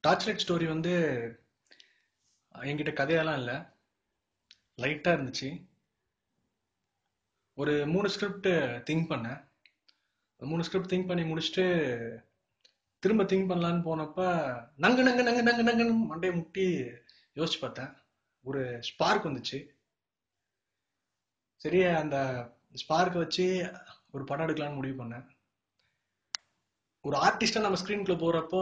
Torch light story வந்து என்கிட்ட கதையெல்லாம் இல்லை, லைட்டாக இருந்துச்சு. ஒரு 3 ஸ்கிரிப்ட் திங்க் பண்ணேன். 3 ஸ்கிரிப்ட் திங்க் பண்ணி முடிச்சுட்டு திரும்ப திங்க் பண்ணலான்னு போனப்ப நங்கு நங்கு நங்கு நங்கு நங்குன்னு மண்டையை முட்டி யோசிச்சு பார்த்தேன். ஒரு ஸ்பார்க் வந்துச்சு. சரி, அந்த ஸ்பார்க்கை வச்சு ஒரு படம் எடுக்கலான்னு முடிவு பண்ணேன். ஒரு ஆர்டிஸ்டா நம்ம ஸ்கிரீன்குள்ள போறப்போ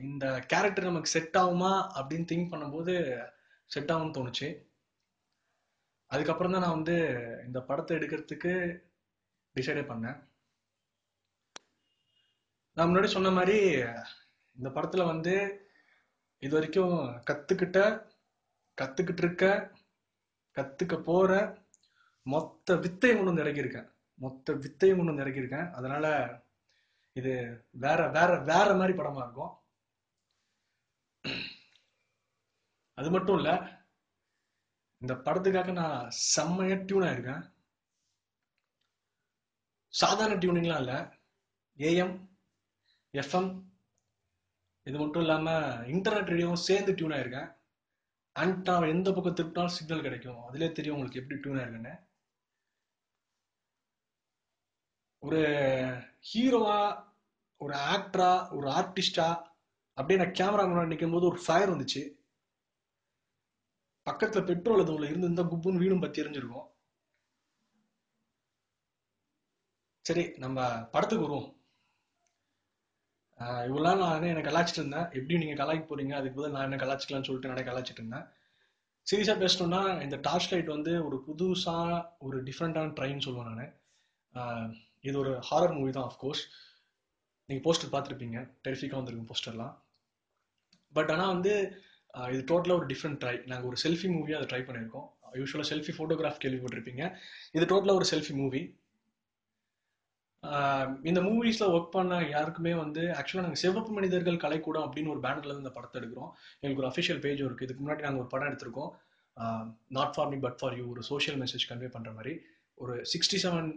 இந்த கேரக்டர் நமக்கு செட் ஆகுமா அப்படின்னு திங்க் பண்ணும்போது செட் ஆகும்னு தோணுச்சு. அதுக்கப்புறம் தான் நான் வந்து இந்த படத்தை எடுக்கிறதுக்கு டிசைடே பண்ணேன். நான் முன்னாடி சொன்ன மாதிரி இந்த படத்துல வந்து இது வரைக்கும் கத்துக்கிட்டு இருக்க, கத்துக்க போற மொத்த வித்தையும் கொண்டு வந்து இறக்கியிருக்கேன். அதனால இது வேற வேற வேற மாதிரி படமா இருக்கும். அது மட்டும் இல்ல, இந்த படத்துக்காக நான் செம்மையா டியூன் ஆயிருக்கேன். சாதாரண டியூனிங்லாம் இல்ல, ஏஎம், எஃப்எம், இது மட்டும் இல்லாம இன்டர்நெட் ரேடியோவும் சேர்ந்து டியூன் ஆயிருக்கேன். ஆண்டா எந்த பக்கம் திருப்பினாலும் சிக்னல் கிடைக்கும். அதுலயே தெரியும் உங்களுக்கு எப்படி டியூன் ஆயிருக்குன்னு. ஒரு ஹீரோவா, ஒரு ஆக்டரா, ஒரு ஆர்டிஸ்டா அப்படியே நான் கேமரா முன்னாடி நிற்கும் போது ஒரு ஃபயர் வந்துச்சு. பக்கத்துல பெட்ரோல் அதுல இருந்து குப்புன்னு வீடும் பத்தி எரிஞ்சிருக்கும். சரி, நம்ம படத்துக்கு வருவோம். இவ்வளவு நாள் நான் என்ன கலாச்சிட்டு இருந்தேன். எப்படி நீங்க கலாய்க்க போறீங்க, அதுக்கு பதில் நான் என்ன கலாச்சிக்கலாம்னு சொல்லிட்டு நிறைய கலாச்சிட்டு இருந்தேன். சீரியஸா பேசணும்னா இந்த டார்ச் லைட் வந்து ஒரு புதுசா ஒரு டிஃப்ரெண்டான ட்ரைன்னு சொல்லுவேன் நான். இது ஒரு ஹாரர் மூவி தான். ஆஃப்கோர்ஸ் நீங்க போஸ்டர் பார்த்துருப்பீங்க, டெரிஃபிக்கா வந்திருக்கும் போஸ்டர்லாம். பட் ஆனால் வந்து இது டோட்டலாக ஒரு டிஃப்ரெண்ட் ட்ரை. நாங்கள் ஒரு செல்ஃபி மூவியாக அதை ட்ரை பண்ணியிருக்கோம். யூஸ்வலாக செல்ஃபி ஃபோட்டோகிராஃப் கேள்விப்பட்டிருப்பீங்க. இது டோட்டலாக ஒரு செல்ஃபி மூவி. இந்த மூவிஸ்ல ஒர்க் பண்ண யாருக்குமே வந்து ஆக்சுவலாக நாங்கள் சிவப்பு மனிதர்கள் கலைக்கூடம் அப்படின்னு ஒரு பேனர்ல இருந்து இந்த படத்தை எடுக்கிறோம். எங்களுக்கு ஒரு அஃபிஷியல் பேஜும் இருக்கு. இதுக்கு முன்னாடி நாங்கள் ஒரு படம் எடுத்திருக்கோம், not for me but for you. ஒரு சோஷியல் மெசேஜ் கன்வே பண்ற மாதிரி ஒரு 67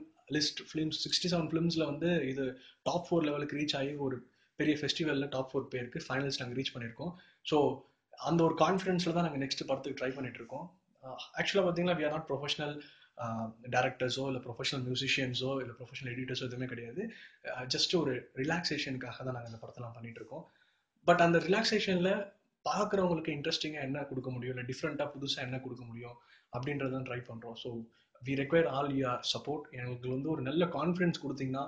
ஃபிலிம்ஸ்ல வந்து இது டாப் 4 லெவலுக்கு ரீச் ஆகி ஒரு பெரிய ஃபெஸ்டிவல்ல டாப் 4 பேருக்கு ஃபைனல்ஸ் நாங்கள் ரீச் பண்ணியிருக்கோம். ஸோ அந்த ஒரு கான்ஃபிடன்ஸ்ல தான் நாங்கள் நெக்ஸ்ட் படத்துக்கு ட்ரை பண்ணிட்டு இருக்கோம். ஆக்சுவலாக பார்த்தீங்கன்னா வி ஆர் நாட் ப்ரொஃபஷனல் டேரக்டர்ஸோ இல்லை ப்ரொஃபஷனல் மியூசிஷியன்ஸோ இல்லை ப்ரொஃபஷனல் எடிட்டர்ஸோ எதுவுமே கிடையாது. ஜஸ்ட் ஒரு ரிலாக்ஸேஷனுக்காக தான் நாங்கள் இந்த படத்தெல்லாம் பண்ணிட்டு இருக்கோம். பட் அந்த ரிலாக்ஸேஷன்ல பார்க்குறவங்களுக்கு இன்ட்ரெஸ்டிங்காக என்ன கொடுக்க முடியும், இல்லை டிஃப்ரெண்ட்டாக புதுசாக என்ன கொடுக்க முடியும் அப்படின்றதான் ட்ரை பண்ணுறோம். So we require all your support. எங்களுக்கு வந்து ஒரு நல்ல கான்ஃபிடன்ஸ் கொடுத்தீங்கன்னா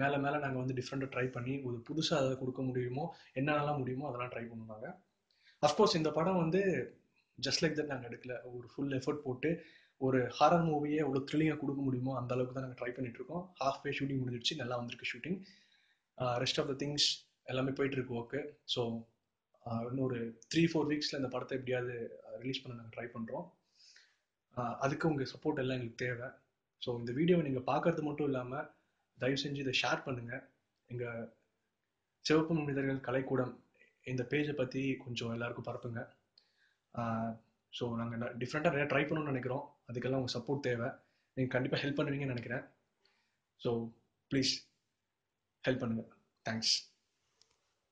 மேலே மேலே நாங்கள் வந்து டிஃப்ரெண்ட்டாக ட்ரை பண்ணி ஒரு புதுசாக அதை கொடுக்க முடியுமோ, என்னென்னலாம் முடியுமோ அதெல்லாம் ட்ரை பண்ணுவாங்க. அஃப்கோர்ஸ் இந்த படம் வந்து ஜஸ்ட் லைக் தட் நாங்கள் எடுக்கல. ஒரு ஃபுல் எஃபர்ட் போட்டு ஒரு ஹாரர் மூவியே எவ்வளோ த்ரில்லிங்காக கொடுக்க முடியுமோ அந்த அளவுக்கு தான் நாங்கள் ட்ரை பண்ணிட்டு இருக்கோம். ஹாஃப் வே ஷூட்டிங் முடிஞ்சிடுச்சு, நல்லா வந்திருக்கு shooting. Rest of the things எல்லாமே போயிட்டு இருக்கு ஒர்க்கு. ஸோ இன்னும் ஒரு 3-4 வீக்ஸில் இந்த படத்தை எப்படியாவது ரிலீஸ் பண்ண நாங்கள் ட்ரை பண்ணுறோம். அதுக்கு உங்கள் சப்போர்ட் எல்லாம் எங்களுக்கு தேவை. ஸோ இந்த வீடியோவை நீங்கள் பார்க்கறது மட்டும் இல்லாமல் தயவு செஞ்சு இதை ஷேர் பண்ணுங்கள். எங்கள் சிவப்பு மனிதர்கள் கலைக்கூடம் இந்த பேஜை பற்றி கொஞ்சம் எல்லாருக்கும் பரப்புங்க. ஸோ நாங்கள் டிஃப்ரெண்ட்டாக நிறையா ட்ரை பண்ணணும்னு நினைக்கிறோம். அதுக்கெல்லாம் உங்கள் சப்போர்ட் தேவை. நீங்கள் கண்டிப்பாக ஹெல்ப் பண்ணுவீங்கன்னு நினைக்கிறேன். ஸோ ப்ளீஸ் ஹெல்ப் பண்ணுங்கள். தேங்க்ஸ்.